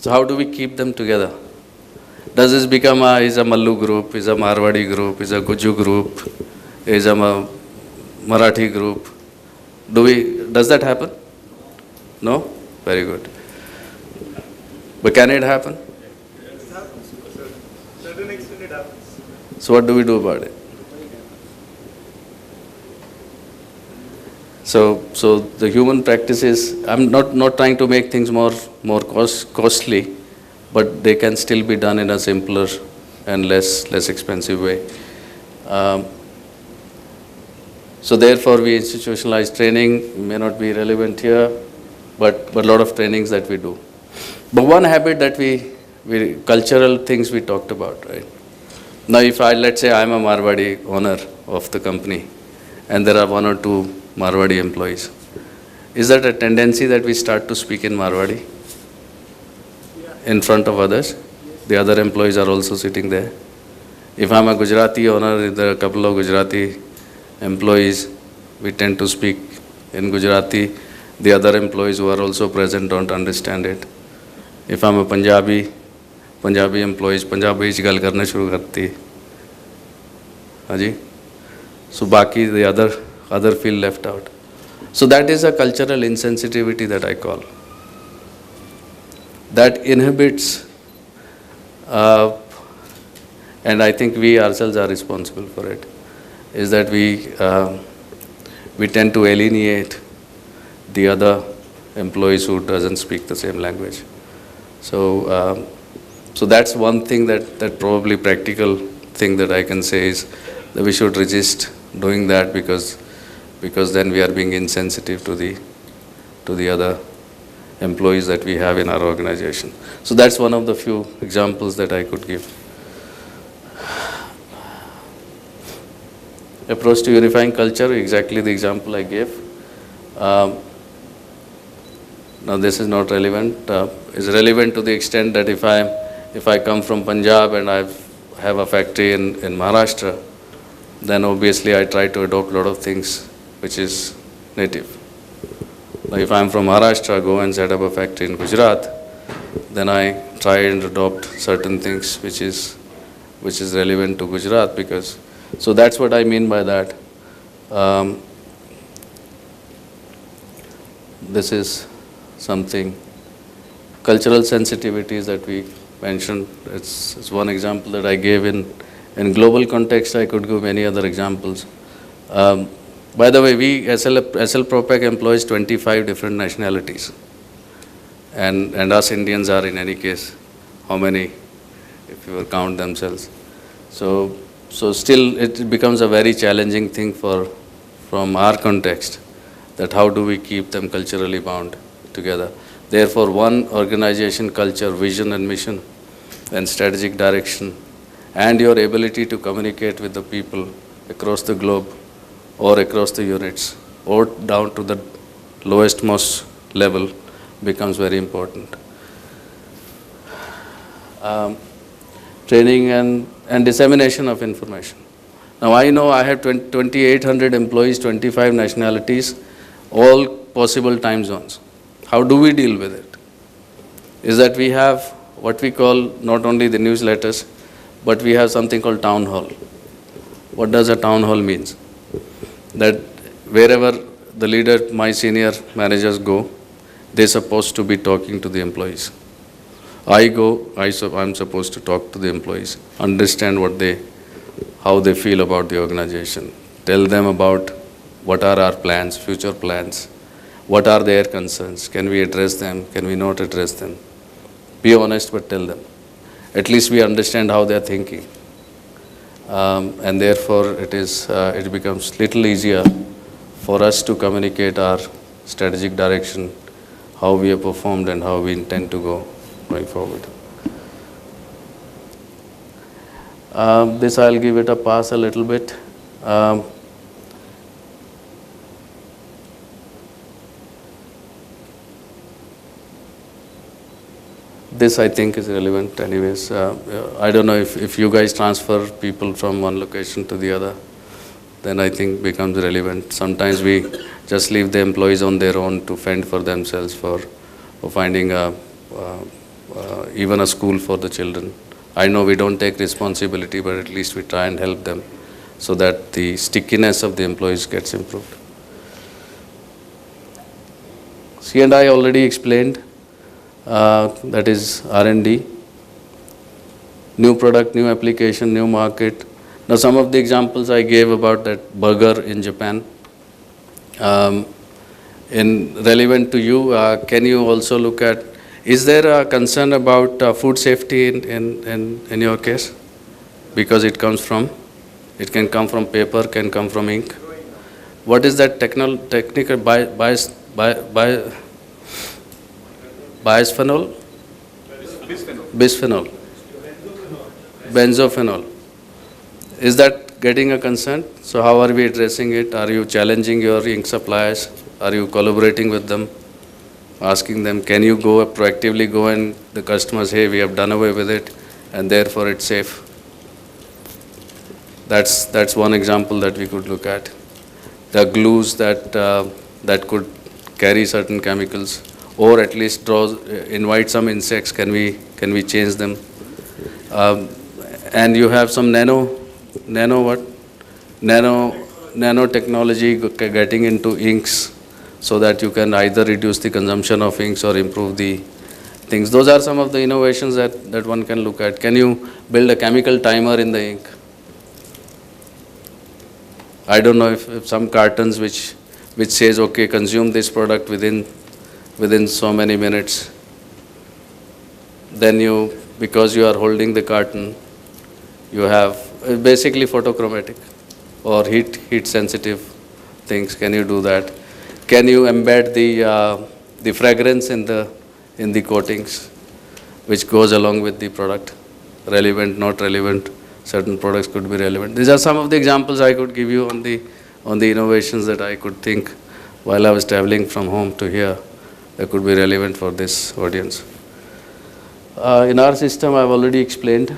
So how do we keep them together? Does this become is a Mallu group, is a Marwadi group, is a Guju group, is a Marathi group? Does that happen? No? Very good. But can it happen? Certain extent it happens. So what do we do about it? So the human practice is, I'm not trying to make things more costly, but they can still be done in a simpler and less expensive way. So therefore, we institutionalize training. May not be relevant here, but a lot of trainings that we do. But one habit that we cultural things we talked about, right? Now, if let's say I'm a Marwadi owner of the company, and there are one or two Marwadi employees, is that a tendency that we start to speak in Marwadi in front of others? The other employees are also sitting there. If I'm a Gujarati owner, there are a couple of Gujarati employees, we tend to speak in Gujarati. The other employees who are also present don't understand it. If I'm a Punjabi employees, Punjabi च गल करना शुरू करती, हाँ जी. So बाकी the other feel left out. So that is a cultural insensitivity that I call. That inhibits, and I think we ourselves are responsible for it, is that we tend to alienate the other employees who doesn't speak the same language. So that's one thing that probably practical thing that I can say is that we should resist doing that, because then we are being insensitive to the other employees that we have in our organization. So that's one of the few examples that I could give. Approach to unifying culture, exactly the example I gave. Now this is not relevant. It's relevant to the extent that if I come from Punjab and I have a factory in Maharashtra, then obviously I try to adopt a lot of things which is native. Now if I'm from Maharashtra, go and set up a factory in Gujarat, then I try and adopt certain things which is relevant to Gujarat, because, so that's what I mean by that. This is something, cultural sensitivities that we mentioned. It's one example that I gave. In global context, I could give many other examples. By the way, SL Propec employs 25 different nationalities. And us Indians are, in any case, how many, if you count themselves? So still it becomes a very challenging thing from our context, that how do we keep them culturally bound together. Therefore, one organization culture, vision and mission, and strategic direction, and your ability to communicate with the people across the globe or across the units or down to the lowest most level becomes very important. Training and dissemination of information. Now I know I have 2,800 employees, 25 nationalities, all possible time zones. How do we deal with it? Is that we have what we call not only the newsletters, but we have something called town hall. What does a town hall means? That wherever the leader, my senior managers go, they're supposed to be talking to the employees. I go, I'm supposed to talk to the employees, understand how they feel about the organization, tell them about what are our plans, future plans, what are their concerns, can we address them, can we not address them. Be honest, but tell them. At least we understand how they're thinking. And therefore it becomes little easier for us to communicate our strategic direction, how we have performed and how we intend to go going forward. This I'll give it a pass a little bit. This I think is relevant anyways. I don't know if you guys transfer people from one location to the other, then I think becomes relevant. Sometimes we just leave the employees on their own to fend for themselves for finding even a school for the children. I know we don't take responsibility, but at least we try and help them so that the stickiness of the employees gets improved. C&I already explained, that is R&D, new product, new application, new market. Now some of the examples I gave about that burger in Japan, in relevant to you, can you also look at, is there a concern about food safety in your case? Because it it can come from paper, can come from ink. What is that technical bisphenol? Bisphenol. Benzophenol. Is that getting a concern? So how are we addressing it? Are you challenging your ink suppliers? Are you collaborating with them? Asking them, can you proactively go and the customers, hey, we have done away with it and therefore it's safe. That's one example that we could look at. The glues that could carry certain chemicals, or at least invite some insects. Can we change them? And you have some nanotechnology getting into inks, so that you can either reduce the consumption of inks or improve the things. Those are some of the innovations that one can look at. Can you build a chemical timer in the ink? I don't know if some cartons which says, okay, consume this product within so many minutes. Then because you are holding the carton, you have basically photochromatic or heat sensitive things. Can you do that? Can you embed the fragrance in the coatings, which goes along with the product? Relevant, not relevant. Certain products could be relevant. These are some of the examples I could give you on the innovations that I could think while I was traveling from home to here that could be relevant for this audience. In our system, I've already explained.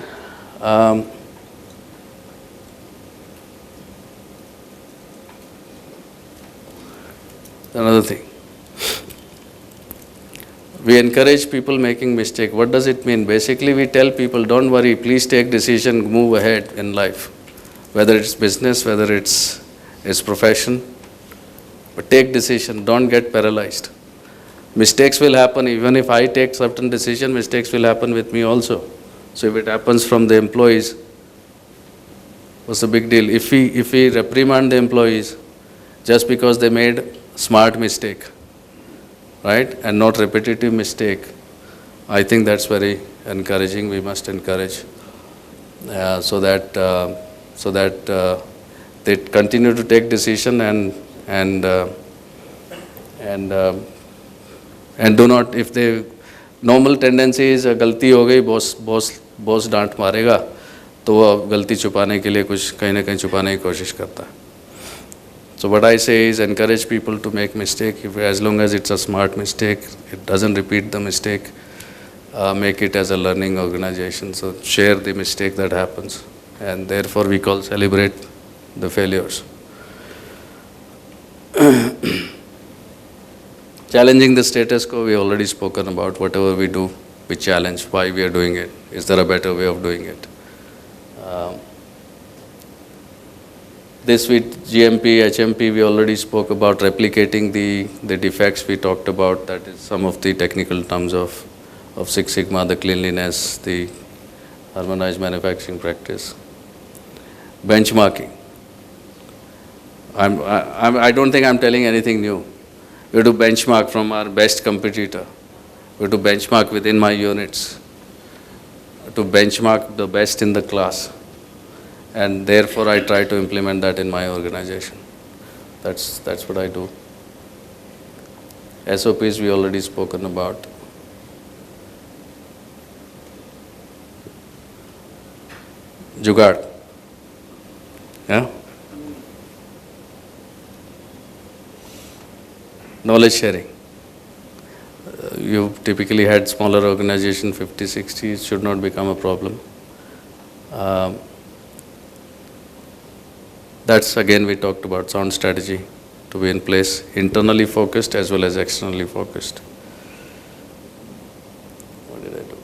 Another thing. We encourage people making mistake. What does it mean? Basically, we tell people, don't worry, please take decision, move ahead in life. Whether it's business, whether it's profession, but take decision, don't get paralyzed. Mistakes will happen. Even if I take certain decision, mistakes will happen with me also. So if it happens from the employees, what's the big deal? If we reprimand the employees just because they made smart mistake, right, and not repetitive mistake, I think that's very encouraging. We must encourage so that they continue to take decision and do not, if they, normal tendency is गलती हो गई, boss डांट मारेगा तो वो गलती छुपाने के लिए कुछ कहीं ना कहीं छुपाने की कोशिश करता है. So what I say is encourage people to make mistake. As long as it's a smart mistake, it doesn't repeat the mistake, make it as a learning organization. So share the mistake that happens, and therefore we celebrate the failures. Challenging the status quo, we already spoken about. Whatever we do, we challenge why we are doing it. Is there a better way of doing it? This with GMP, HMP, we already spoke about replicating the defects we talked about. That is some of the technical terms of Six Sigma, the cleanliness, the harmonized manufacturing practice. Benchmarking. I don't think I'm telling anything new. We have to benchmark from our best competitor. We have to benchmark within my units. To benchmark the best in the class. And therefore, I try to implement that in my organization. That's what I do. SOPs we already spoken about. Jugaad. Yeah? Knowledge sharing. You typically had smaller organization, 50, 60, it should not become a problem. That's again we talked about sound strategy to be in place, internally focused as well as externally focused. What did I do?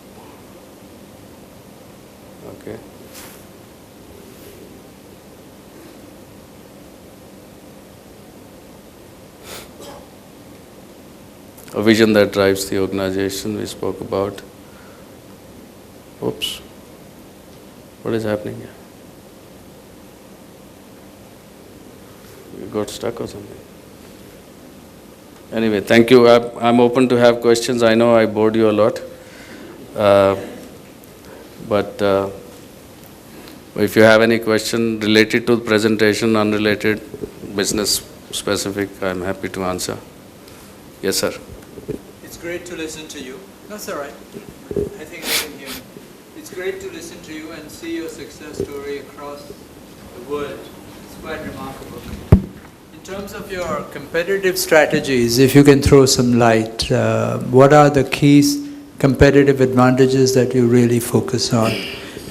A vision that drives the organization we spoke about. Oops. What is happening here? You got stuck or something? Anyway, thank you. I'm open to have questions. I know I bored you a lot. But if you have any question related to the presentation, unrelated, business specific, I'm happy to answer. Yes, sir. It's great to listen to you. That's all right. I think I can hear you. It's great to listen to you and see your success story across the world. It's quite remarkable. In terms of your competitive strategies, if you can throw some light, what are the key competitive advantages that you really focus on?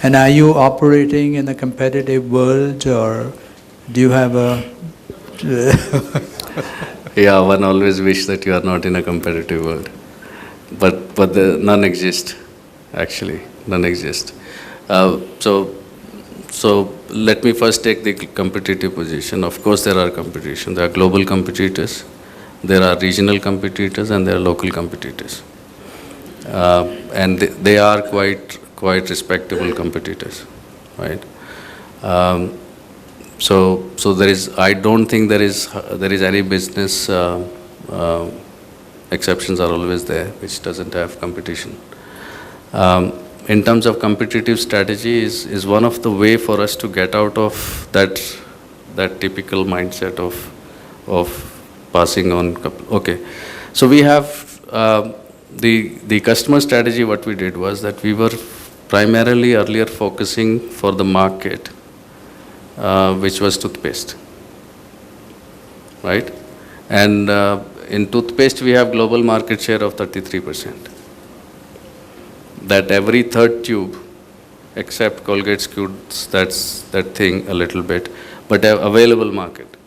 And are you operating in a competitive world, or do you have a... Yeah, one always wish that you are not in a competitive world. But none exist, actually. None exist. So let me first take the competitive position. Of course, there are competition. There are global competitors, there are regional competitors, and there are local competitors. And they are quite respectable competitors, right? So there is. I don't think there is any business. Exceptions are always there, which doesn't have competition. In terms of competitive strategy, is one of the way for us to get out of that typical mindset of passing on. Okay, so we have the customer strategy. What we did was that we were primarily earlier focusing for the market, which was toothpaste, right? And in toothpaste, we have global market share of 33%. That every third tube, except Colgate skews that thing a little bit, but available market.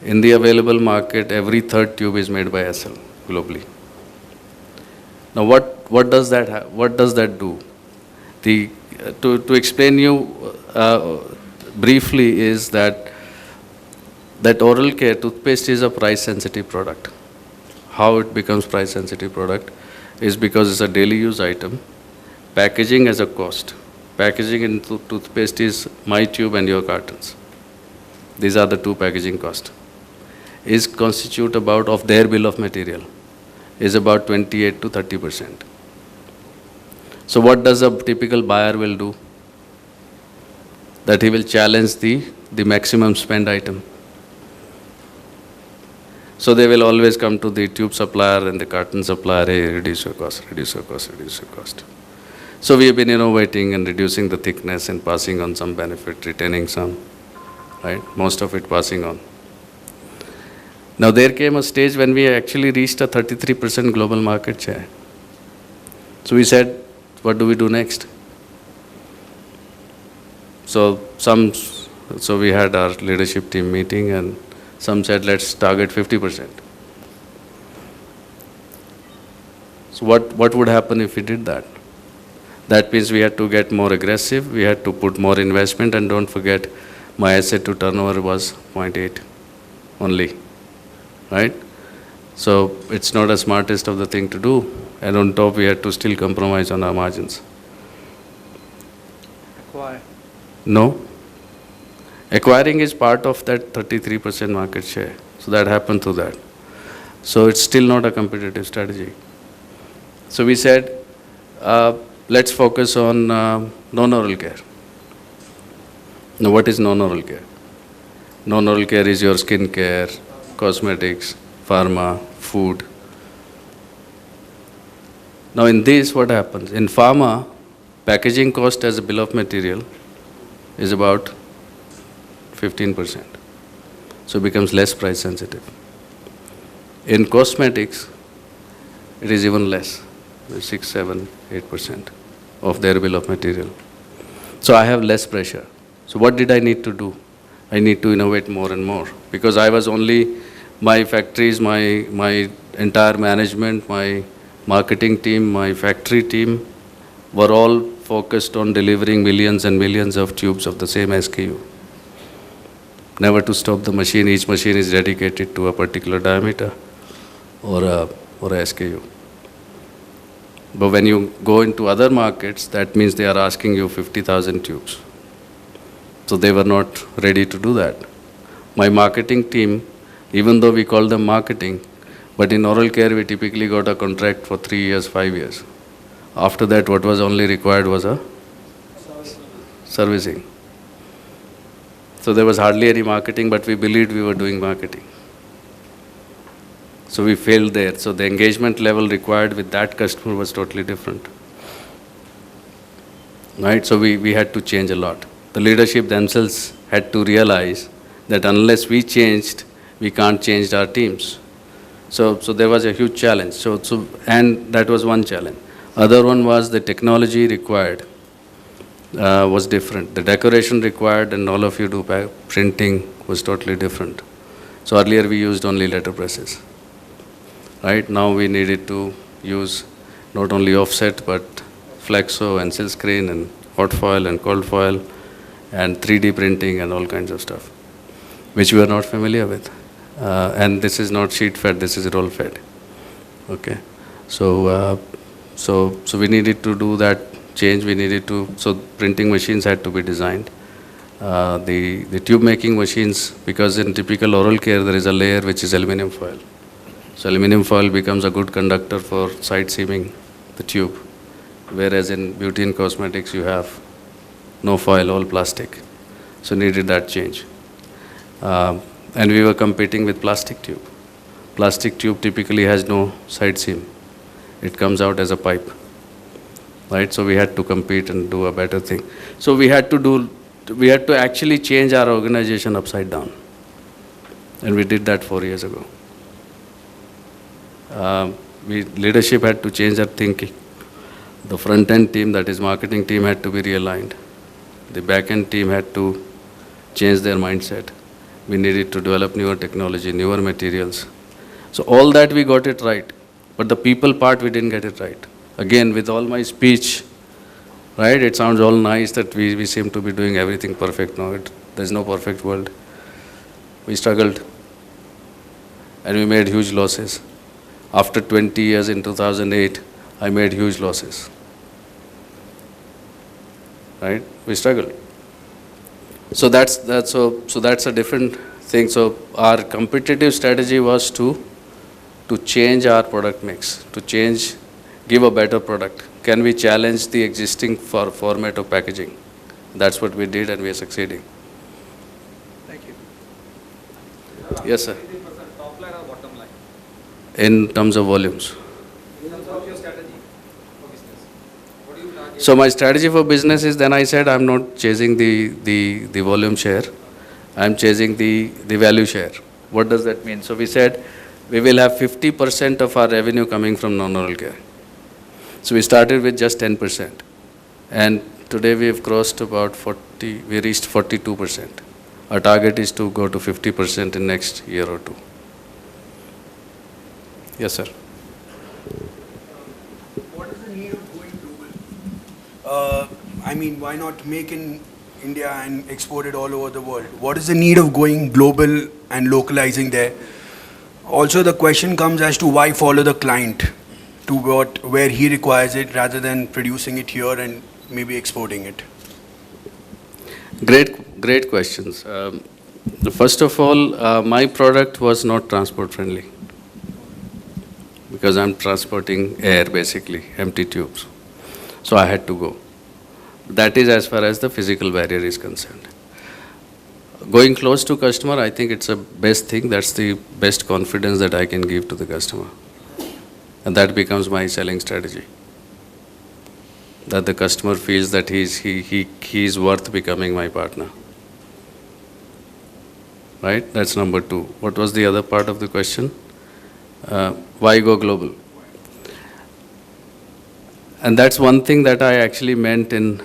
In the available market, every third tube is made by SL globally. Now, what does that do? To explain you briefly is that oral care toothpaste is a price-sensitive product. How it becomes price-sensitive product is because it's a daily use item. Packaging as a cost. Packaging in toothpaste is my tube and your cartons. These are the two packaging costs. Is constitute about of their bill of material. Is about 28 to 30%. So what does a typical buyer will do? That he will challenge the maximum spend item. So they will always come to the tube supplier and the carton supplier, hey, reduce your cost, reduce your cost, reduce your cost. So we have been innovating and reducing the thickness and passing on some benefit, retaining some, right? Most of it passing on. Now there came a stage when we actually reached a 33% global market share. So we said, what do we do next? So we had our leadership team meeting, and some said, let's target 50%. So what would happen if we did that? That means we had to get more aggressive, we had to put more investment, and don't forget, my asset to turnover was 0.8 only, right? So it's not the smartest of the thing to do. And on top, we had to still compromise on our margins. Why? No. Acquiring is part of that 33% market share. So that happened through that. So it's still not a competitive strategy. So we said, let's focus on non-oral care. Now, what is non-oral care? Non-oral care is your skin care, cosmetics, pharma, food. Now, in this, what happens? In pharma, packaging cost as a bill of material is about 15%. So it becomes less price sensitive. In cosmetics, it is even less, 6, 7, 8% of their bill of material. So I have less pressure. So what did I need to do? I need to innovate more and more, because I was only, my factories, my entire management, my marketing team, my factory team were all focused on delivering millions and millions of tubes of the same SKU. Never to stop the machine. Each machine is dedicated to a particular diameter or or a SKU. But when you go into other markets, that means they are asking you 50,000 tubes. So they were not ready to do that. My marketing team, even though we call them marketing, but in oral care we typically got a contract for 3 years, 5 years. After that, what was only required was a servicing. So there was hardly any marketing, but we believed we were doing marketing. So we failed there. So the engagement level required with that customer was totally different. Right? So we had to change a lot. The leadership themselves had to realize that unless we changed, we can't change our teams. So there was a huge challenge. And that was one challenge. Other one was the technology required was different. The decoration required and all of you do printing was totally different. So earlier we used only letter presses. Right? Now we needed to use not only offset but flexo and silk screen and hot foil and cold foil and 3D printing and all kinds of stuff, which we are not familiar with. And this is not sheet fed, this is roll fed. Okay. So we needed to do that change. So printing machines had to be designed. The tube making machines, because in typical oral care there is a layer which is aluminum foil. So aluminum foil becomes a good conductor for side seaming the tube, whereas in beauty and cosmetics you have no foil, all plastic. So needed that change. And we were competing with plastic tube. Plastic tube typically has no side seam. It comes out as a pipe. Right? So we had to compete and do a better thing. So we had to actually change our organization upside down. And we did that 4 years ago. Leadership had to change their thinking. The front-end team, that is marketing team, had to be realigned. The back-end team had to change their mindset. We needed to develop newer technology, newer materials. So all that we got it right. But the people part, we didn't get it right. Again, with all my speech, right, it sounds all nice that we seem to be doing everything perfect. No, there's no perfect world. We struggled. And we made huge losses. After 20 years in 2008, I made huge losses. Right? We struggled. So that's a different thing. So our competitive strategy was to change our product mix, give a better product. Can we challenge the existing format of packaging? That's what we did, and we are succeeding. Thank you. Yes, sir. 18% top line or bottom line? In terms of volumes. In terms of your strategy for business, what do you target? So my strategy for business is, then I said I'm not chasing the volume share. I'm chasing the value share. What does that mean? So we said we will have 50% of our revenue coming from non-oral care. So we started with just 10%. And today we have crossed about 40, we reached 42%. Our target is to go to 50% in next year or two. Yes, sir. What is the need of going global? I mean, why not make in India and export it all over the world? What is the need of going global and localizing there? Also, the question comes as to why follow the client to where he requires it rather than producing it here and maybe exporting it? Great questions. First of all, my product was not transport friendly because I'm transporting air, basically, empty tubes. So I had to go. That is as far as the physical barrier is concerned. Going close to customer, I think it's a best thing. That's the best confidence that I can give to the customer. And that becomes my selling strategy. That the customer feels that he's worth becoming my partner. Right? That's number two. What was the other part of the question? Why go global? And that's one thing that I actually meant in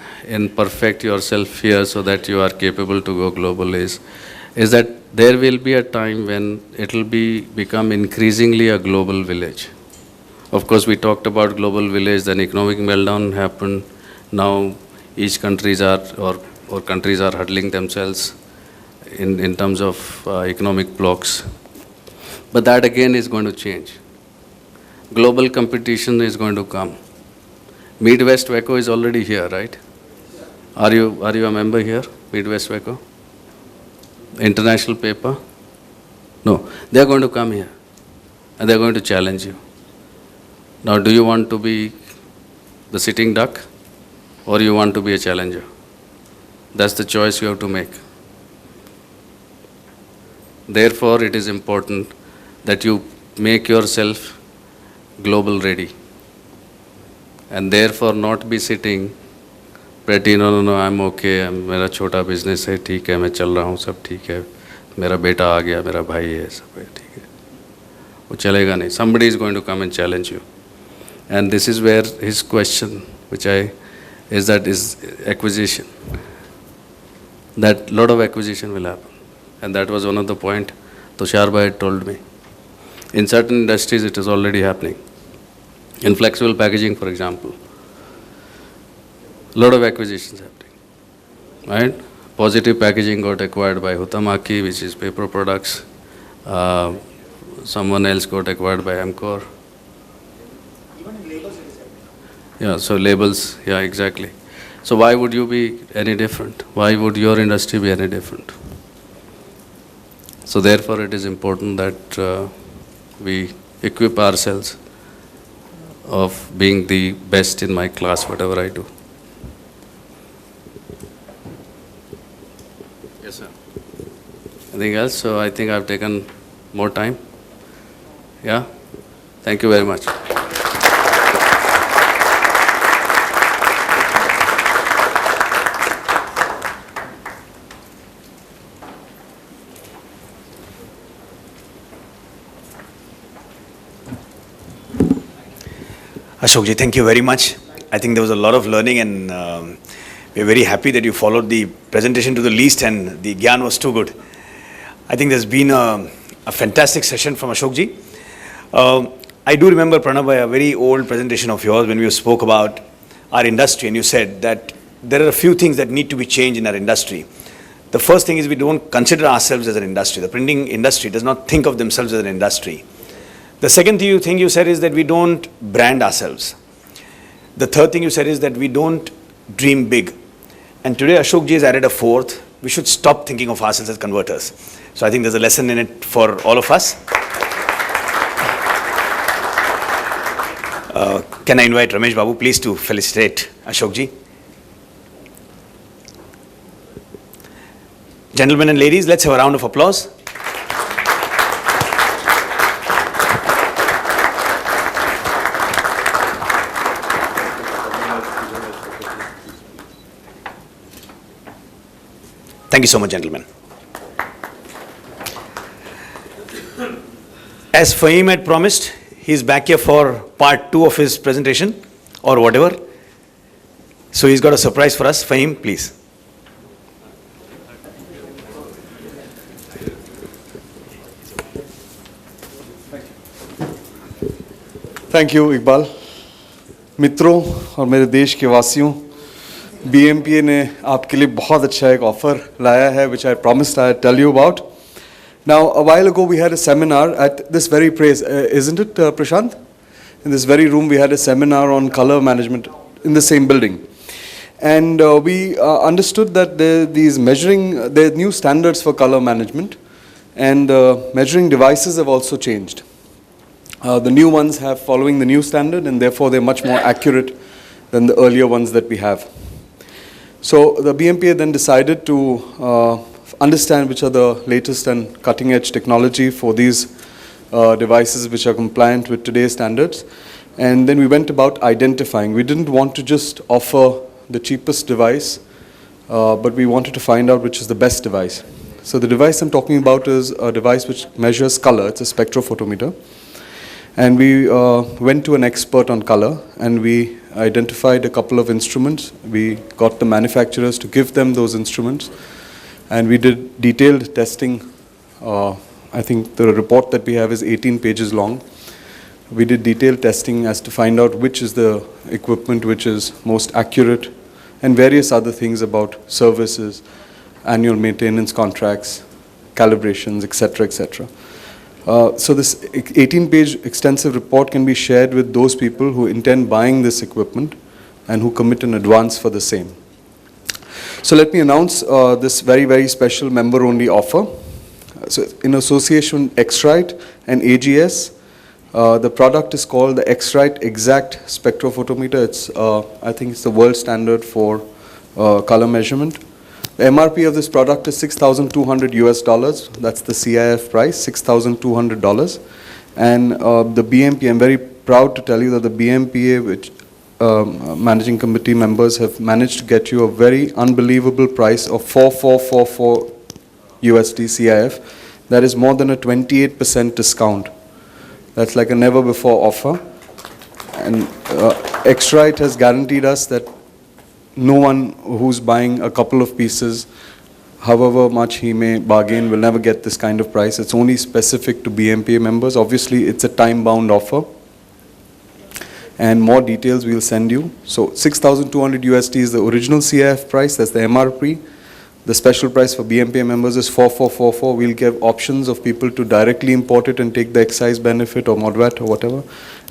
perfect yourself here so that you are capable to go global is that there will be a time when it will become increasingly a global village. Of course, we talked about global village, then economic meltdown happened. Now each countries are huddling themselves in terms of economic blocks. But that again is going to change. global competition is going to come. Midwest Waco is already here, right? Are you a member here, Midwest Waco? International paper? No, they are going to come here and they are going to challenge you. Now, do you want to be the sitting duck or you want to be a challenger? That's the choice you have to make. Therefore, it is important that you make yourself global ready. And therefore not be sitting pretty, no, I'm okay, मेरा छोटा business है, ठीक है, मैं चल रहा हूँ, सब ठीक है, मेरा बेटा आ गया, मेरा भाई है, सब है, ठीक है. वो चलेगा नहीं. Somebody is going to come and challenge you. And this is where his question, is acquisition. That lot of acquisition will happen. And that was one of the point Tushar Bhai had told me. In certain industries, it is already happening. In flexible packaging, for example, a lot of acquisitions happening, right? Positive Packaging got acquired by Huhtamaki, which is paper products. Someone else got acquired by Amcor. Even in labels it is happening. Yeah, so labels, yeah, exactly. So why would you be any different? Why would your industry be any different? So therefore, it is important that we equip ourselves of being the best in my class, whatever I do. Yes, sir. Anything else? So I think I've taken more time. Yeah? Thank you very much. Ashokji, thank you very much. I think there was a lot of learning and we're very happy that you followed the presentation to the least and the gyan was too good. I think there's been a fantastic session from Ashokji. I do remember, Pranab, a very old presentation of yours when we spoke about our industry and you said that there are a few things that need to be changed in our industry. The first thing is we don't consider ourselves as an industry. The printing industry does not think of themselves as an industry. The second thing you said is that we don't brand ourselves. The third thing you said is that we don't dream big. And today Ashokji has added a fourth. We should stop thinking of ourselves as converters. So I think there's a lesson in it for all of us. Can I invite Ramesh Babu please to felicitate Ashokji? Gentlemen and ladies, let's have a round of applause. Thank you so much, gentlemen. As Fahim had promised, he's back here for part 2 of his presentation or whatever. So he's got a surprise for us. Fahim, please. Thank you Iqbal. मित्रों और मेरे देश के वासियों, BMPA ने आपके लिए बहुत अच्छा एक ऑफर लाया है, which I promised I'd tell you about. Now, a while ago we had a seminar at this very place, isn't it, Prashant? In this very room we had a seminar on color management in the same building. And we understood that there are new standards for color management, and measuring devices have also changed. The new ones have following the new standard, and therefore they're much more accurate than the earlier ones that we have. So the BMPA then decided to understand which are the latest and cutting edge technology for these devices which are compliant with today's standards. And then we went about identifying. We didn't want to just offer the cheapest device, but we wanted to find out which is the best device. So the device I'm talking about is a device which measures color. It's a spectrophotometer. And we went to an expert on color and we identified a couple of instruments. We got the manufacturers to give them those instruments. And we did detailed testing. I think the report that we have is 18 pages long. We did detailed testing as to find out which is the equipment which is most accurate and various other things about services, annual maintenance contracts, calibrations, etc., etc. So this 18-page extensive report can be shared with those people who intend buying this equipment and who commit in advance for the same. So let me announce this very, very special member-only offer. So in association with Xrite and AGS, the product is called the Xrite Exact Spectrophotometer. It's, I think it's the world standard for color measurement. The MRP of this product is $6,200 US. That's the CIF price, $6,200. And the BMPA, I'm very proud to tell you that the BMPA, which managing committee members have managed to get you a very unbelievable price of 4444 USD CIF. That is more than a 28% discount. That's like a never before offer. And Xrite has guaranteed us that no one who's buying a couple of pieces, however much he may bargain, will never get this kind of price. It's only specific to BMPA members. Obviously, it's a time-bound offer. And more details we'll send you. So 6,200 USD is the original CIF price, that's the MRP. The special price for BMPA members is 4444. We'll give options of people to directly import it and take the excise benefit or MODVAT or whatever.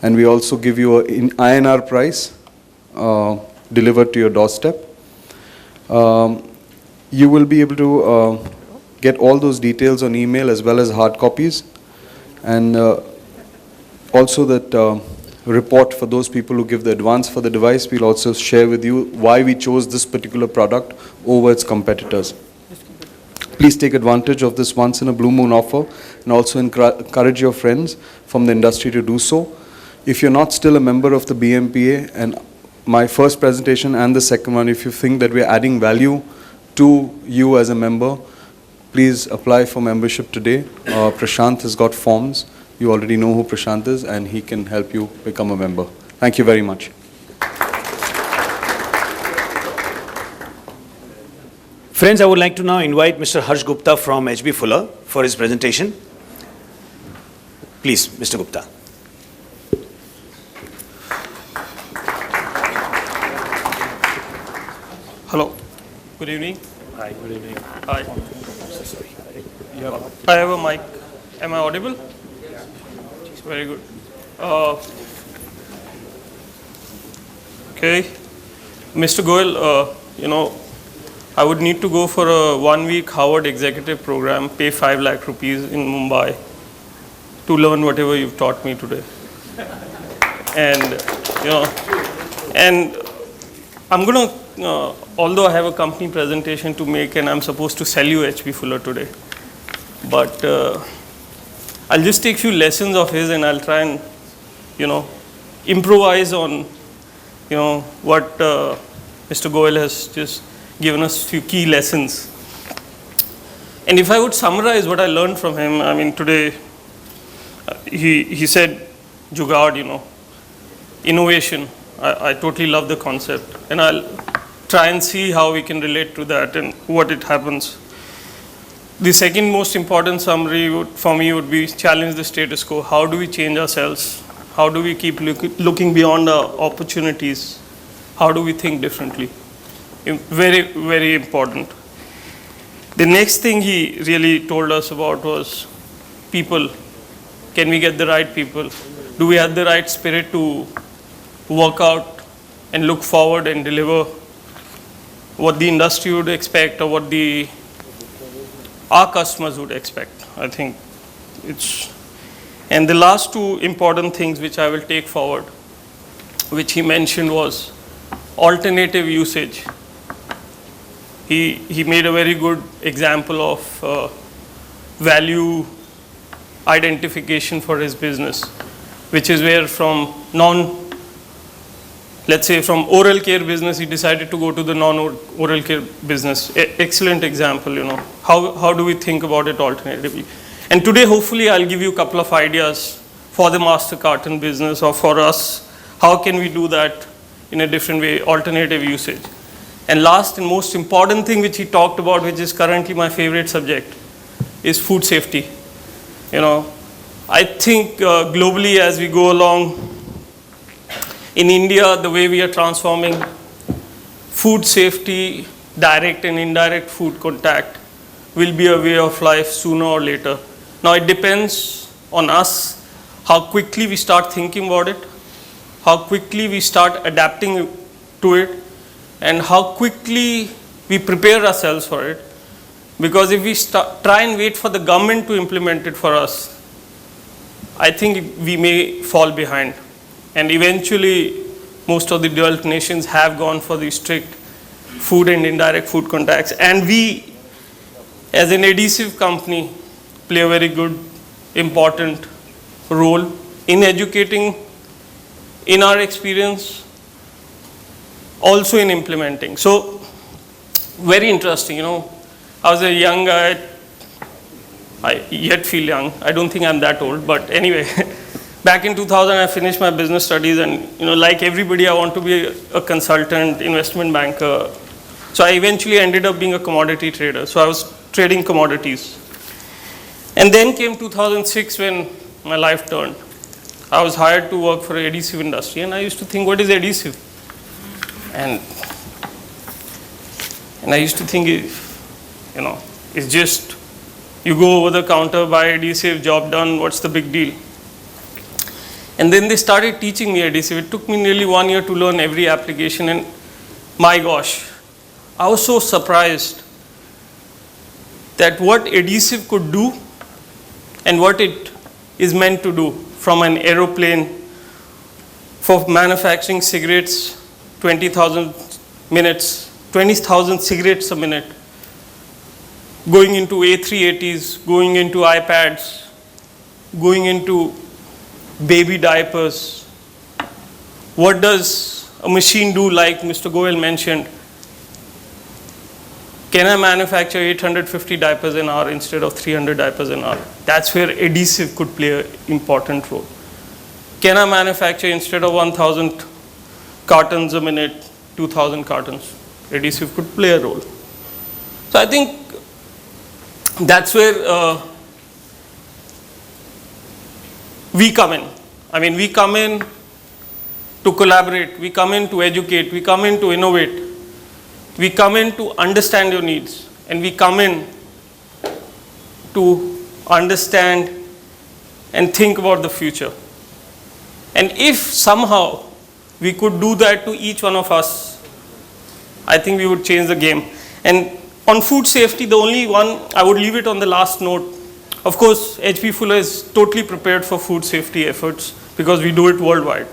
And we also give you an INR price delivered to your doorstep. You will be able to get all those details on email as well as hard copies. And also that report for those people who give the advance for the device, we'll also share with you why we chose this particular product over its competitors. Please take advantage of this once in a blue moon offer and also encourage your friends from the industry to do so. If you're not still a member of the BMPA, and my first presentation and the second one, if you think that we're adding value to you as a member, please apply for membership today. Prashant has got forms. You already know who Prashant is, and he can help you become a member. Thank you very much. Friends, I would like to now invite Mr. Harsh Gupta from HB Fuller for his presentation. Please, Mr. Gupta. Hello. Good evening. Hi. Good evening. Hi. I have a mic. Am I audible? Very good. Okay. Mr. Goel, I would need to go for a 1-week Harvard executive program, pay 5 lakh rupees in Mumbai to learn whatever you've taught me today. And, and I'm going to, although I have a company presentation to make and I'm supposed to sell you HB Fuller today, but I'll just take a few lessons of his and I'll try and, improvise on, what Mr. Goel has just given us a few key lessons. And if I would summarize what I learned from him, I mean, today, he said, Jugaad, innovation. I totally love the concept. And I'll try and see how we can relate to that and what it happens. The second most important summary for me would be challenge the status quo. How do we change ourselves? How do we keep looking beyond our opportunities? How do we think differently? Very, very important. The next thing he really told us about was people. Can we get the right people? Do we have the right spirit to work out and look forward and deliver what the industry would expect or what our customers would expect? I think it's, and the last two important things which I will take forward, which he mentioned, was alternative usage. He made a very good example of value identification for his business, which is where from let's say from oral care business, he decided to go to the non-oral care business. Excellent example, How do we think about it alternatively? And today, hopefully, I'll give you a couple of ideas for the master carton business or for us. How can we do that in a different way, alternative usage? And last and most important thing which he talked about, which is currently my favorite subject, is food safety. I think globally as we go along, in India, the way we are transforming food safety, direct and indirect food contact will be a way of life sooner or later. Now it depends on us how quickly we start thinking about it, how quickly we start adapting to it, and how quickly we prepare ourselves for it. Because if we try and wait for the government to implement it for us, I think we may fall behind. And eventually, most of the developed nations have gone for the strict food and indirect food contacts. And we, as an adhesive company, play a very good, important role in educating, in our experience, also in implementing. So, very interesting, I was a young guy. I yet feel young. I don't think I'm that old, but anyway, back in 2000, I finished my business studies, and like everybody, I want to be a consultant, investment banker. So I eventually ended up being a commodity trader. So I was trading commodities. And then came 2006 when my life turned. I was hired to work for the adhesive industry, and I used to think, what is adhesive? And I used to think, it's just you go over the counter, buy adhesive, job done, what's the big deal? And then they started teaching me adhesive. It took me nearly 1 year to learn every application, and my gosh, I was so surprised that what adhesive could do and what it is meant to do. From an aeroplane for manufacturing cigarettes, 20,000 cigarettes a minute, going into A380s, going into iPads, going into baby diapers. What does a machine do, like Mr. Goel mentioned? Can I manufacture 850 diapers an hour instead of 300 diapers an hour? That's where adhesive could play an important role. Can I manufacture instead of 1,000 cartons a minute, 2,000 cartons? Adhesive could play a role. So I think that's where we come in. I mean, we come in to collaborate, we come in to educate, we come in to innovate. We come in to understand your needs, and we come in to understand and think about the future. And if somehow we could do that to each one of us, I think we would change the game. And on food safety, the only one, I would leave it on the last note. Of course, HP Fuller is totally prepared for food safety efforts because we do it worldwide.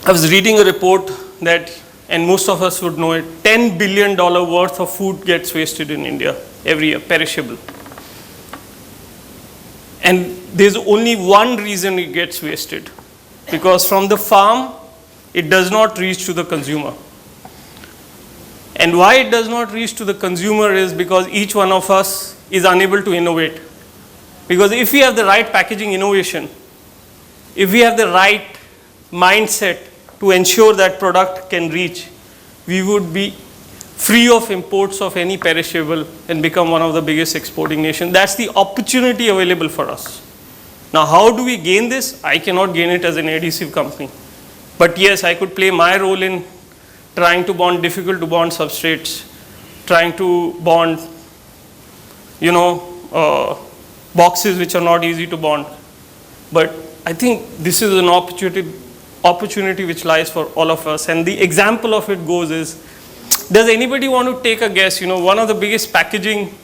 I was reading a report that, and most of us would know it, $10 billion worth of food gets wasted in India every year, perishable. And there's only one reason it gets wasted, because from the farm, it does not reach to the consumer. And why it does not reach to the consumer is because each one of us is unable to innovate. Because if we have the right packaging innovation, if we have the right mindset to ensure that product can reach, we would be free of imports of any perishable and become one of the biggest exporting nations. That's the opportunity available for us. Now, how do we gain this? I cannot gain it as an adhesive company. But yes, I could play my role in trying to bond difficult to bond substrates, trying to bond, boxes which are not easy to bond. But I think this is an opportunity which lies for all of us. And the example of it goes is, does anybody want to take a guess? One of the biggest packaging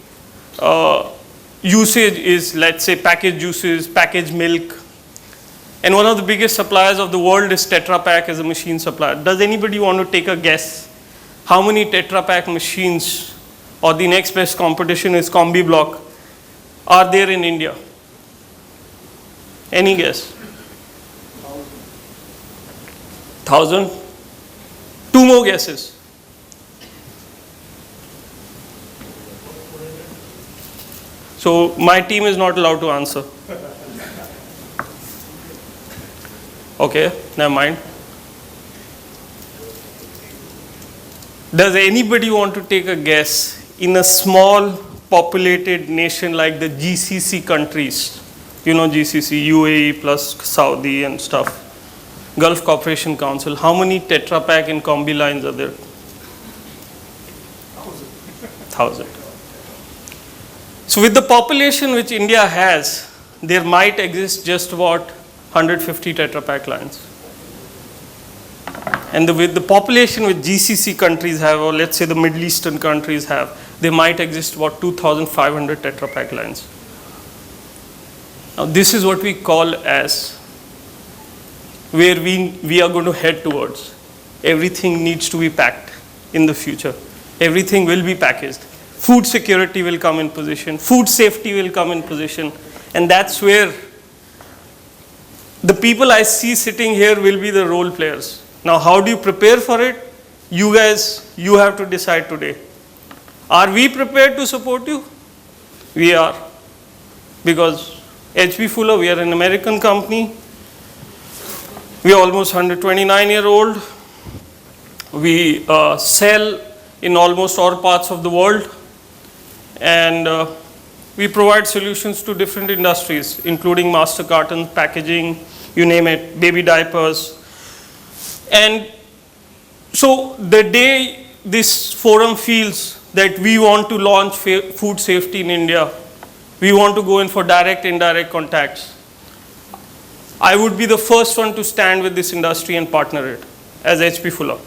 usage is, let's say, packaged juices, packaged milk. And one of the biggest suppliers of the world is Tetra Pak as a machine supplier. Does anybody want to take a guess how many Tetra Pak machines, or the next best competition is Combi Block, are there in India? Any guess? 1,000? Two more guesses. So my team is not allowed to answer. Okay, never mind. Does anybody want to take a guess, in a small populated nation like the GCC countries, GCC, UAE plus Saudi and stuff, Gulf Cooperation Council, how many Tetra Pak and Combi lines are there? 1,000. So with the population which India has, there might exist just about 150 Tetra Pak lines. And with the population which GCC countries have, or let's say the Middle Eastern countries have, there might exist about 2,500 Tetra Pak lines. Now this is what we call as where we are going to head towards. Everything needs to be packed in the future. Everything will be packaged. Food security will come in position. Food safety will come in position. And that's where the people I see sitting here will be the role players. Now, how do you prepare for it? You guys, you have to decide today. Are we prepared to support you? We are. Because H.B. Fuller, we are an American company. We are almost 129-year-old. We sell in almost all parts of the world. And we provide solutions to different industries, including master carton, packaging, you name it, baby diapers. And so the day this forum feels that we want to launch food safety in India, we want to go in for direct, indirect contacts, I would be the first one to stand with this industry and partner it as H.P. Fuller.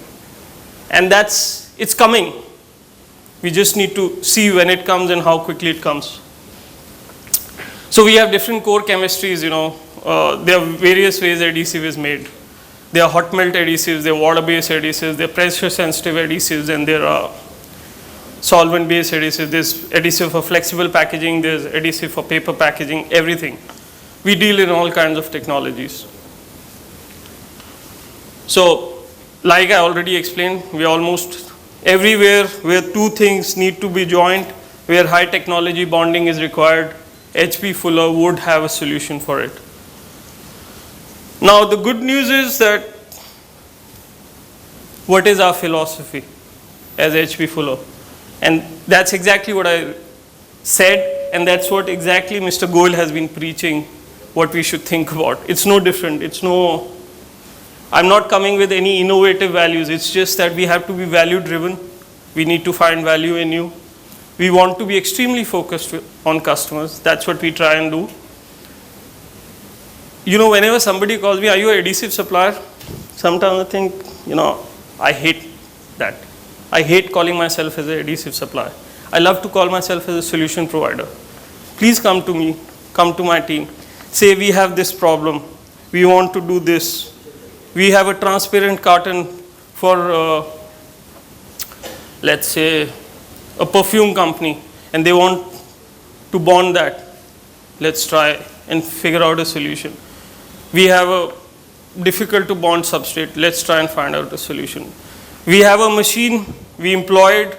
And it's coming. We just need to see when it comes and how quickly it comes. So we have different core chemistries, there are various ways adhesive is made. There are hot melt adhesives, there are water-based adhesives, there are pressure-sensitive adhesives, and there are solvent-based adhesives. There's adhesive for flexible packaging, there's adhesive for paper packaging, everything. We deal in all kinds of technologies. So, like I already explained, we are almost everywhere where two things need to be joined, where high technology bonding is required, H.P. Fuller would have a solution for it. Now, the good news is that what is our philosophy as H.P. Fuller? And that's exactly what I said, and that's what exactly Mr. Goel has been preaching, what we should think about. It's no different. I'm not coming with any innovative values. It's just that we have to be value driven. We need to find value in you. We want to be extremely focused on customers. That's what we try and do. Whenever somebody calls me, are you an adhesive supplier? Sometimes I think, I hate that. I hate calling myself as an adhesive supplier. I love to call myself as a solution provider. Please come to me, come to my team. Say, we have this problem. We want to do this. We have a transparent carton for, let's say, a perfume company, and they want to bond that. Let's try and figure out a solution. We have a difficult to bond substrate. Let's try and find out a solution. We have a machine we employed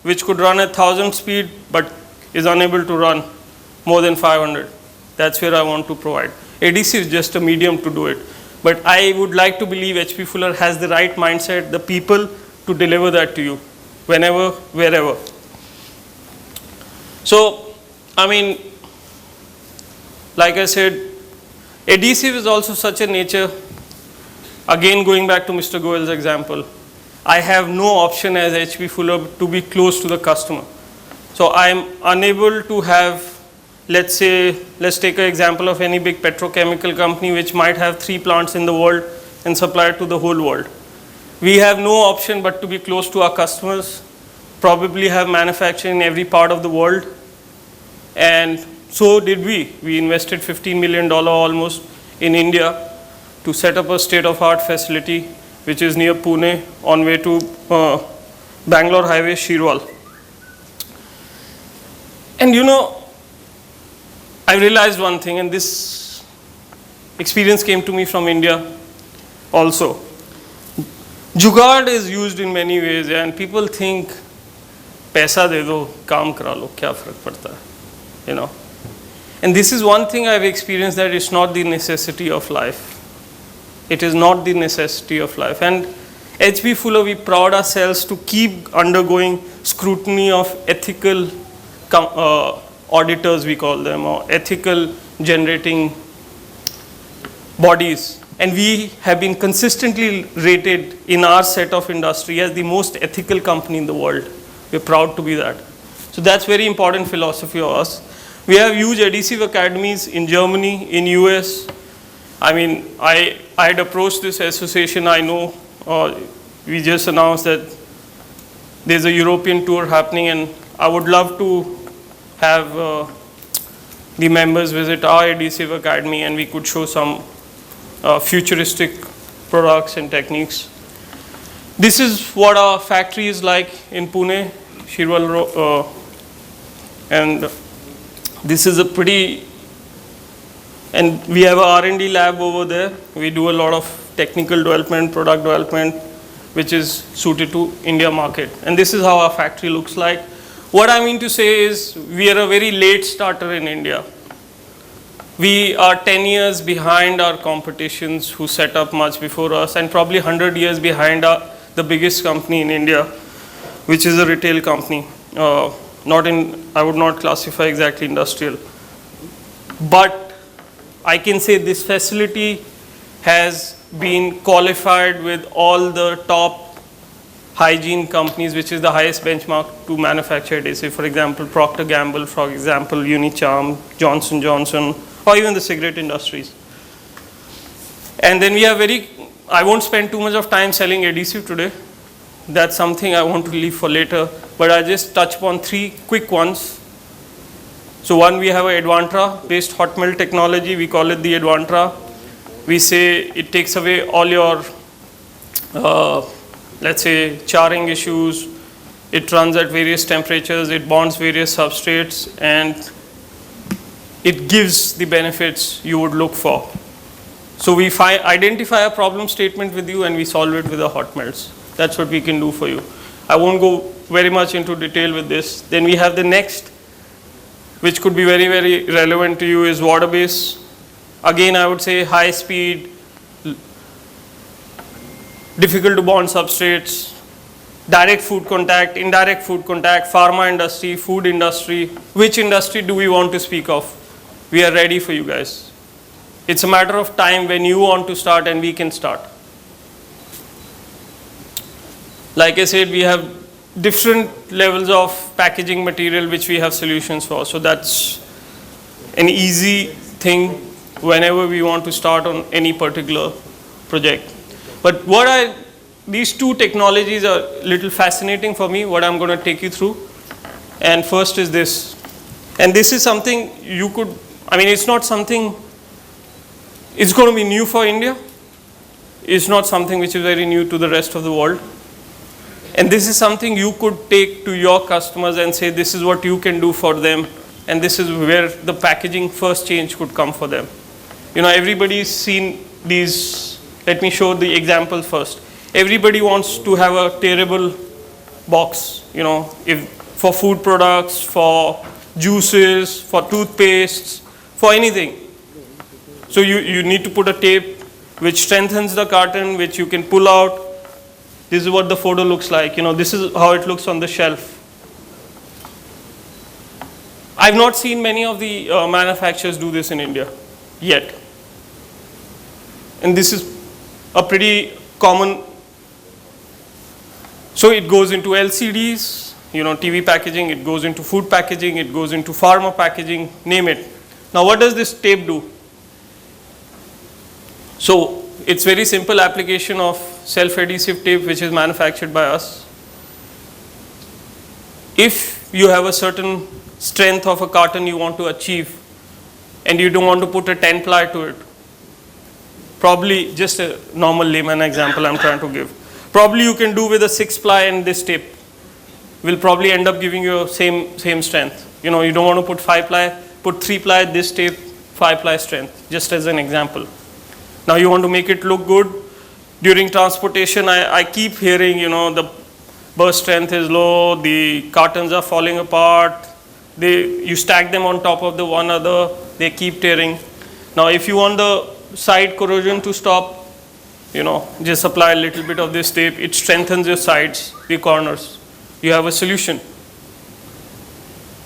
which could run at 1,000 speed but is unable to run more than 500. That's where I want to provide. ADC is just a medium to do it. But I would like to believe H.P. Fuller has the right mindset, the people to deliver that to you whenever, wherever. So, like I said, adhesive is also such a nature. Again, going back to Mr. Goel's example, I have no option as H.P. Fuller to be close to the customer. So I am unable to have, let's take an example of any big petrochemical company which might have 3 plants in the world and supply it to the whole world. We have no option but to be close to our customers, probably have manufacturing in every part of the world. And so did we. We invested $15 million almost in India to set up a state-of-art facility which is near Pune on way to Bangalore Highway, Shirwal. And I realized one thing, and this experience came to me from India also. Jugaad is used in many ways, and people think, paisa de do, kaam kara lo, kya farak padta hai, And this is one thing I've experienced, that it's not the necessity of life. It is not the necessity of life. And H.P. Fuller, we proud ourselves to keep undergoing scrutiny of ethical auditors, we call them, or ethical generating bodies. And we have been consistently rated in our set of industry as the most ethical company in the world. We're proud to be that. So that's very important philosophy of us. We have huge adhesive academies in Germany, in US. I mean, I had approached this association. I know we just announced that there's a European tour happening, and I would love to have the members visit our adhesive academy, and we could show some futuristic products and techniques. This is what our factory is like in Pune, Shirwal, and this is a pretty, and we have a R&D lab over there. We do a lot of technical development, product development, which is suited to India market. And this is how our factory looks like. What I mean to say is we are a very late starter in India. We are 10 years behind our competitions who set up much before us, and probably 100 years behind the biggest company in India, which is a retail company. I would not classify exactly industrial. But I can say this facility has been qualified with all the top hygiene companies, which is the highest benchmark to manufacture adhesive. For example, Procter & Gamble, for example, Unicharm, Johnson & Johnson, or even the cigarette industries. And then we have I won't spend too much of time selling adhesive today. That's something I want to leave for later, but I'll just touch upon 3 quick ones. So one, we have a Advantra based hot melt technology. We call it the Advantra. We say it takes away all your, let's say, charring issues. It runs at various temperatures. It bonds various substrates, and it gives the benefits you would look for. So we identify a problem statement with you, and we solve it with the hot melts. That's what we can do for you. I won't go very much into detail with this. Then we have the next, which could be very, very relevant to you, is water base. Again, I would say high speed, difficult to bond substrates, direct food contact, indirect food contact, pharma industry, food industry. Which industry do we want to speak of? We are ready for you guys. It's a matter of time when you want to start and we can start. Like I said, we have different levels of packaging material which we have solutions for. So that's an easy thing whenever we want to start on any particular project. But these 2 technologies are a little fascinating for me, what I'm going to take you through. And first is this. And this is something it's not something, it's going to be new for India. It's not something which is very new to the rest of the world. And this is something you could take to your customers and say, this is what you can do for them. And this is where the packaging first change could come for them. Everybody's seen these. Let me show the example first. Everybody wants to have a tearable box, if for food products, for juices, for toothpastes, for anything. So you need to put a tape which strengthens the carton, which you can pull out. This is what the photo looks like. This is how it looks on the shelf. I've not seen many of the manufacturers do this in India yet. And this is a pretty common. So it goes into LCDs, TV packaging, it goes into food packaging, it goes into pharma packaging, name it. Now what does this tape do? So it's very simple application of self-adhesive tape which is manufactured by us. If you have a certain strength of a carton you want to achieve and you don't want to put a 10 ply to it, probably just a normal layman example I'm trying to give. Probably you can do with a 6 ply, and this tape will probably end up giving you same strength. You don't want to put 5 ply, put 3 ply, this tape, 5 ply strength, just as an example. Now you want to make it look good. During transportation, I keep hearing, the burst strength is low, the cartons are falling apart, you stack them on top of the one another, they keep tearing. Now if you want the side corrosion to stop, just apply a little bit of this tape, it strengthens your sides, the corners. You have a solution.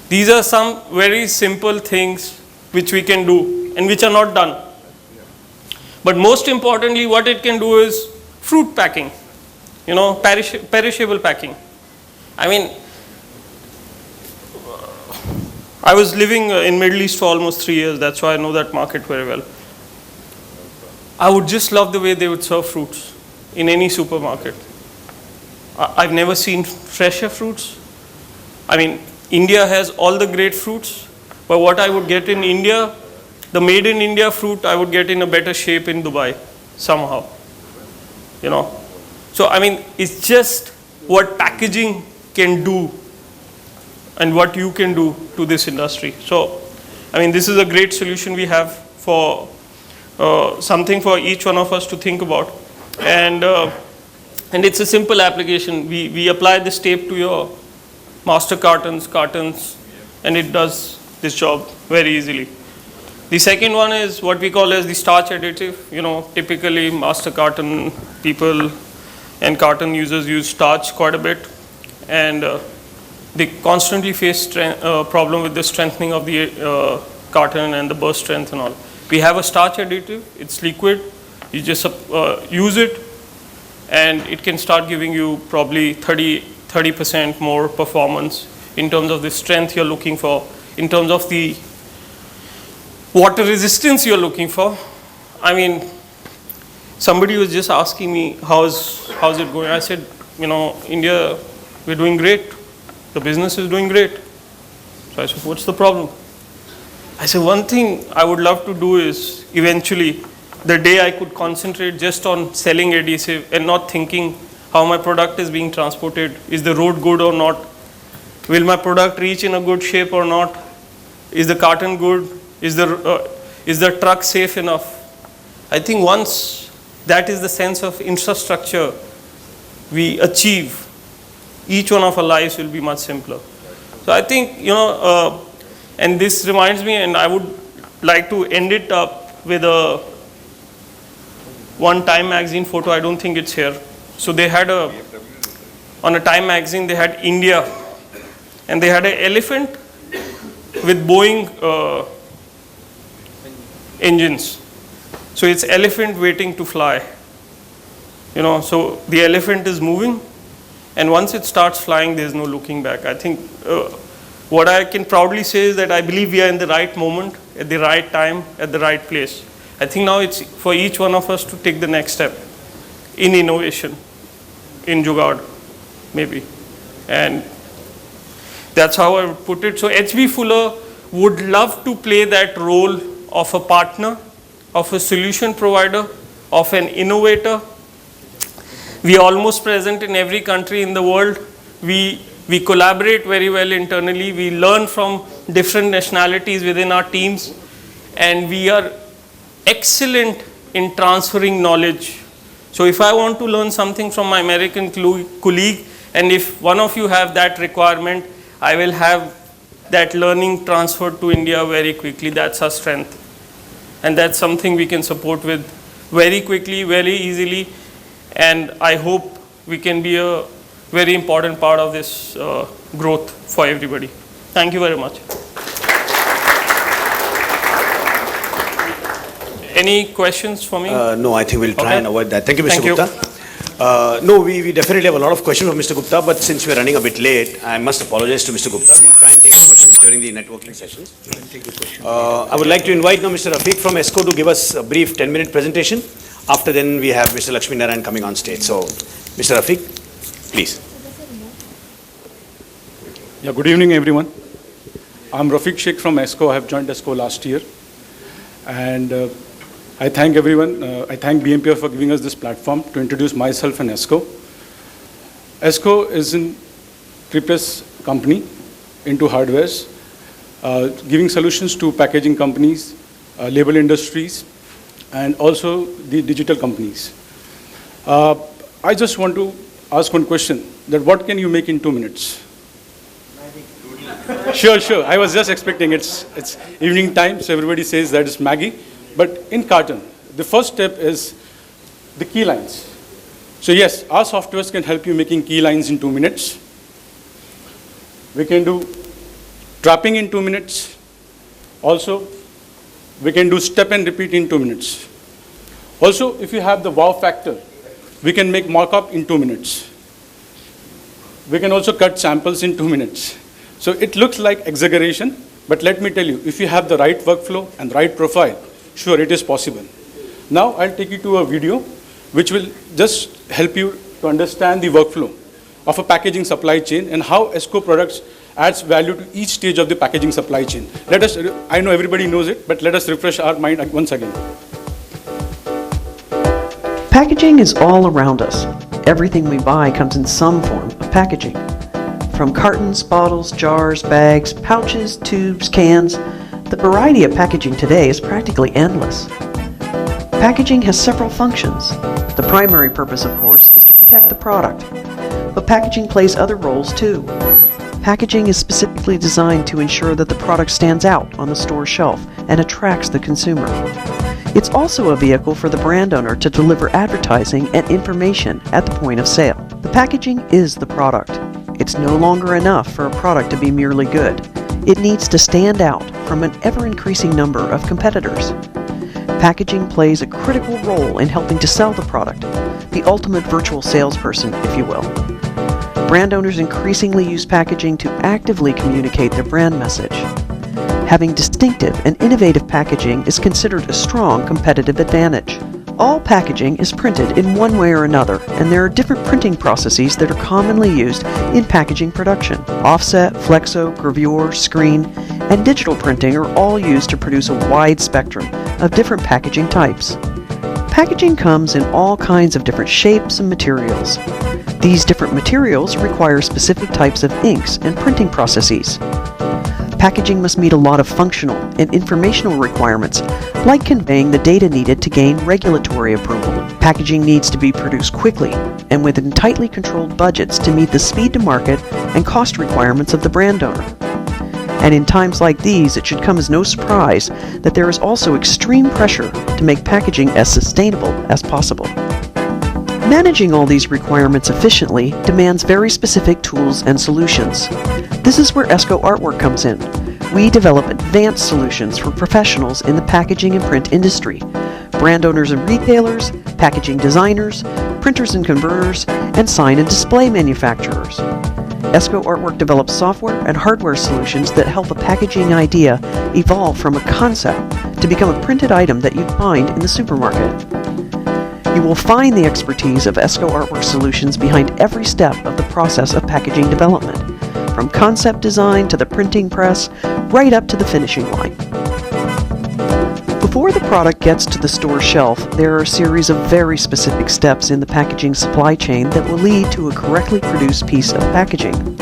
These are some very simple things which we can do and which are not done. But most importantly, what it can do is fruit packing, perishable packing. I was living in Middle East for almost 3 years. That's why I know that market very well. I would just love the way they would serve fruits in any supermarket. I've never seen fresher fruits. I mean, India has all the great fruits, but what I would get in India, the made in India fruit, I would get in a better shape in Dubai somehow. You know. So, I mean, it's just what packaging can do and what you can do to this industry. So, I mean, this is a great solution we have for something for each one of us to think about. And it's a simple application. We apply this tape to your master cartons, and it does this job very easily. The second one is what we call as the starch additive. You know, typically master carton people and carton users use starch quite a bit, and they constantly face problem with the strengthening of the carton and the burst strength and all. We have a starch additive. It's liquid. You just use it, and it can start giving you probably 30% more performance in terms of the strength you're looking for, in terms of the water resistance you're looking for. I mean, somebody was just asking me, how's it going? I said, you know, India, we're doing great. The business is doing great. So I said, what's the problem? I said, one thing I would love to do is eventually, the day I could concentrate just on selling adhesive and not thinking how my product is being transported. Is the road good or not? Will my product reach in a good shape or not? Is the carton good? Is the truck safe enough? I think once that is the sense of infrastructure we achieve, each one of our lives will be much simpler. So I think, you know, and this reminds me, and I would like to end it up with one Time magazine photo. I don't think it's here. So they had on a Time magazine, they had India, and they had an elephant with Boeing engines. So it's elephant waiting to fly. You know, so the elephant is moving, and once it starts flying, there's no looking back. I think what I can proudly say is that I believe we are in the right moment, at the right time, at the right place. I think now it's for each one of us to take the next step in innovation, in Jugaad, maybe. And that's how I would put it. So H.B. Fuller would love to play that role of a partner, of a solution provider, of an innovator. We are almost present in every country in the world. We collaborate very well internally. We learn from different nationalities within our teams, and we are excellent in transferring knowledge. So if I want to learn something from my American colleague, and if one of you have that requirement, I will have that learning transferred to India very quickly. That's our strength. And that's something we can support with very quickly, very easily. And I hope we can be a very important part of this growth for everybody. Thank you very much. Any questions for me? No, I think we'll try and avoid that. Thank you, Mr. Thank you. Gupta. No, we definitely have a lot of questions for Mr. Gupta, but since we're running a bit late, I must apologize to Mr. Gupta. We'll try and take the questions during the networking sessions. I would like to invite now Mr. Rafiq from ESCO to give us a brief 10-minute presentation. After then, we have Mr. Lakshmi Narayan coming on stage. So, Mr. Rafiq, please. Yeah, good evening, everyone. I'm Rafiq Sheikh from ESCO. I have joined ESCO last year. And I thank everyone. I thank BMPA for giving us this platform to introduce myself and ESCO. ESCO is a tripless company into hardwares, giving solutions to packaging companies, label industries, and also the digital companies. I just want to ask one question, that what can you make in 2 minutes? Sure. I was just expecting it's evening time, so everybody says that it's Maggie. But in Carton, the first step is the key lines. So yes, our softwares can help you making key lines in 2 minutes. We can do trapping in 2 minutes. Also, we can do step and repeat in 2 minutes. Also, if you have the wow factor, we can make mock-up in 2 minutes. We can also cut samples in 2 minutes. So it looks like exaggeration, But let me tell you, if you have the right workflow and right profile, sure, it is possible. Now I'll take you to a video which will just help you to understand the workflow of a packaging supply chain and how ESCO products adds value to each stage of the packaging supply chain. Let us, I know everybody knows it, but let us refresh our mind once again. Packaging is all around us. Everything we buy comes in some form of packaging. From cartons, bottles, jars, bags, pouches, tubes, cans, the variety of packaging today is practically endless. Packaging has several functions. The primary purpose, of course, is to protect the product. But packaging plays other roles too. Packaging is specifically designed to ensure that the product stands out on the store shelf and attracts the consumer. It's also a vehicle for the brand owner to deliver advertising and information at the point of sale. The packaging is the product. It's no longer enough for a product to be merely good. It needs to stand out from an ever-increasing number of competitors. Packaging plays a critical role in helping to sell the product, the ultimate virtual salesperson, if you will. Brand owners increasingly use packaging to actively communicate their brand message. Having distinctive and innovative packaging is considered a strong competitive advantage. All packaging is printed in one way or another, and there are different printing processes that are commonly used in packaging production. Offset, flexo, gravure, screen, and digital printing are all used to produce a wide spectrum of different packaging types. Packaging comes in all kinds of different shapes and materials. These different materials require specific types of inks and printing processes. Packaging must meet a lot of functional and informational requirements, like conveying the data needed to gain regulatory approval. Packaging needs to be produced quickly and within tightly controlled budgets to meet the speed to market and cost requirements of the brand owner. And in times like these, it should come as no surprise that there is also extreme pressure to make packaging as sustainable as possible. Managing all these requirements efficiently demands very specific tools and solutions. This is where ESCO Artwork comes in. We develop advanced solutions for professionals in the packaging and print industry, brand owners and retailers, packaging designers, printers and converters, and sign and display manufacturers. ESCO Artwork develops software and hardware solutions that help a packaging idea evolve from a concept to become a printed item that you'd find in the supermarket. You will find the expertise of ESCO Artwork solutions behind every step of the process of packaging development, from concept design to the printing press, right up to the finishing line. Before the product gets to the store shelf, there are a series of very specific steps in the packaging supply chain that will lead to a correctly produced piece of packaging.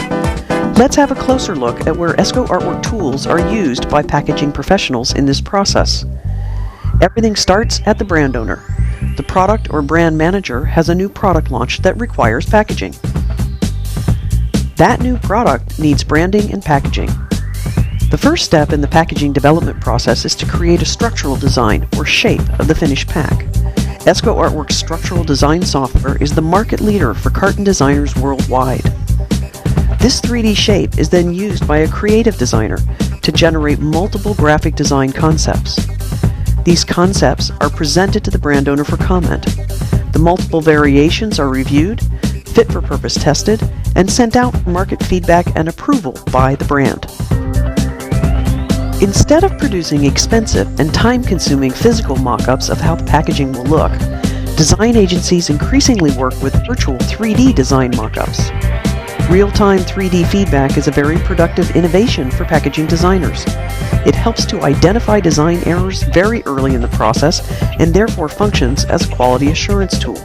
Let's have a closer look at where ESCO Artwork tools are used by packaging professionals in this process. Everything starts at the brand owner. The product or brand manager has a new product launch that requires packaging. That new product needs branding and packaging. The first step in the packaging development process is to create a structural design or shape of the finished pack. ESCO Artwork's structural design software is the market leader for carton designers worldwide. This 3D shape is then used by a creative designer to generate multiple graphic design concepts. These concepts are presented to the brand owner for comment. The multiple variations are reviewed, fit for purpose tested, and sent out for market feedback and approval by the brand. Instead of producing expensive and time-consuming physical mock-ups of how the packaging will look, design agencies increasingly work with virtual 3D design mock-ups. Real-time 3D feedback is a very productive innovation for packaging designers. It helps to identify design errors very early in the process and therefore functions as a quality assurance tool.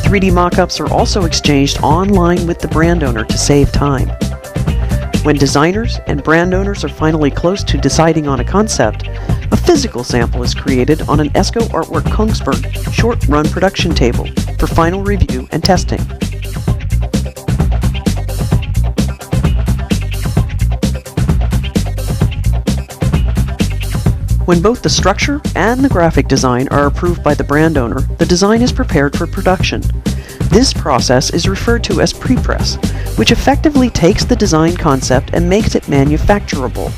3D mock-ups are also exchanged online with the brand owner to save time. When designers and brand owners are finally close to deciding on a concept, a physical sample is created on an ESCO Artwork Kongsberg short-run production table for final review and testing. When both the structure and the graphic design are approved by the brand owner, the design is prepared for production. This process is referred to as pre-press, which effectively takes the design concept and makes it manufacturable.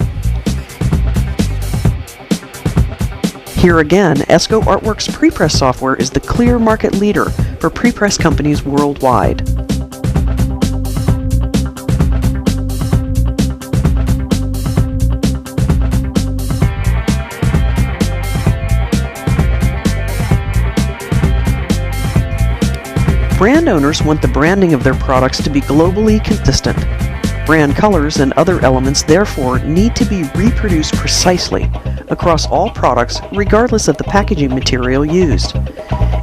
Here again, ESCO Artwork's pre-press software is the clear market leader for pre-press companies worldwide. brand owners want the branding of their products to be globally consistent. Brand colors and other elements therefore need to be reproduced precisely across all products regardless of the packaging material used.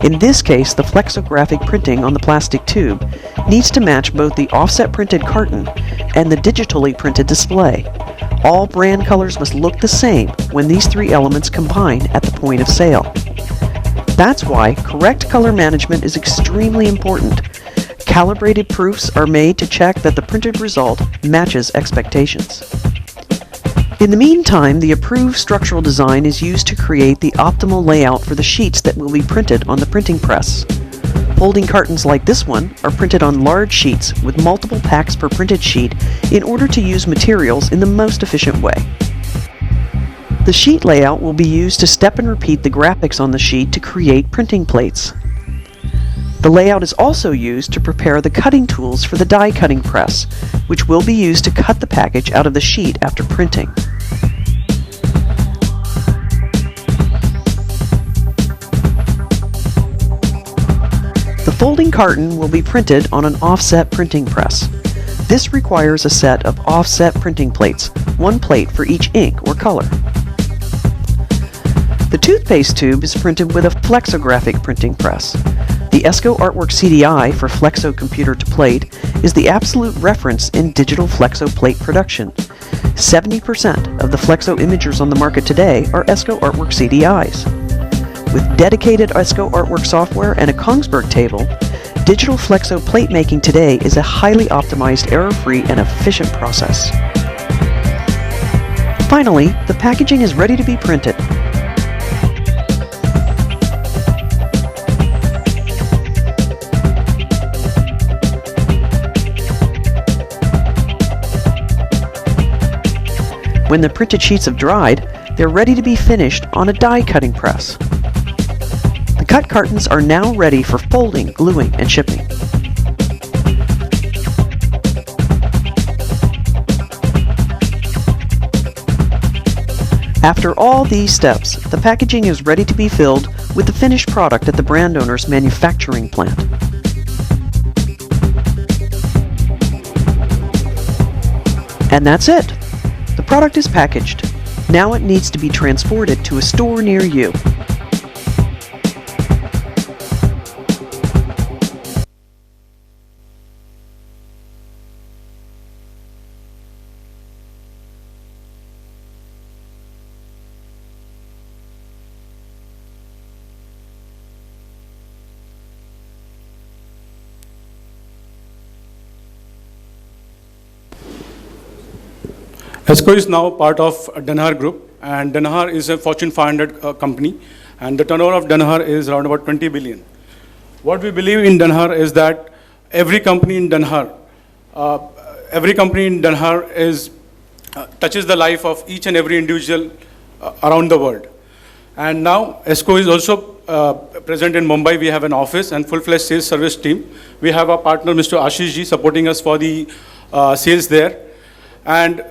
In this case, the flexographic printing on the plastic tube needs to match both the offset printed carton and the digitally printed display. All brand colors must look the same when these three elements combine at the point of sale. That's why correct color management is extremely important. Calibrated proofs are made to check that the printed result matches expectations. In the meantime, the approved structural design is used to create the optimal layout for the sheets that will be printed on the printing press. Folding cartons like this one are printed on large sheets with multiple packs per printed sheet in order to use materials in the most efficient way. The sheet layout will be used to step and repeat the graphics on the sheet to create printing plates. The layout is also used to prepare the cutting tools for the die cutting press, which will be used to cut the package out of the sheet after printing. The folding carton will be printed on an offset printing press. This requires a set of offset printing plates, one plate for each ink or color. The toothpaste tube is printed with a flexographic printing press. The ESCO Artwork CDI for Flexo Computer to Plate is the absolute reference in digital Flexo plate production. 70% of the Flexo imagers on the market today are ESCO Artwork CDIs. With dedicated ESCO Artwork software and a Kongsberg table, digital Flexo plate making today is a highly optimized, error-free, and efficient process. Finally, the packaging is ready to be printed. When the printed sheets have dried, they're ready to be finished on a die cutting press. The cut cartons are now ready for folding, gluing, and shipping. After all these steps, the packaging is ready to be filled with the finished product at the brand owner's manufacturing plant. And that's it. The product is packaged. Now it needs to be transported to a store near you. ESCO is now part of Danaher Group, and Danaher is a Fortune 500 company, and the turnover of Danaher is around about 20 billion. What we believe in Danaher is that every company in Danaher touches the life of each and every individual around the world. And now ESCO is also present in Mumbai. We have an office and full-fledged sales service team. We have our partner, Mr. Ashish ji, supporting us for the sales there. And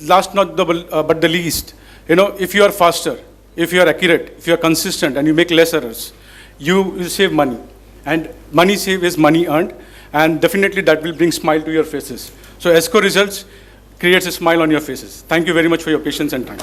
last but the least, if you are faster, if you are accurate, if you are consistent, and you make less errors, you will save money. And money saved is money earned, and definitely that will bring smile to your faces. So ESCO results creates a smile on your faces. Thank you very much for your patience and time.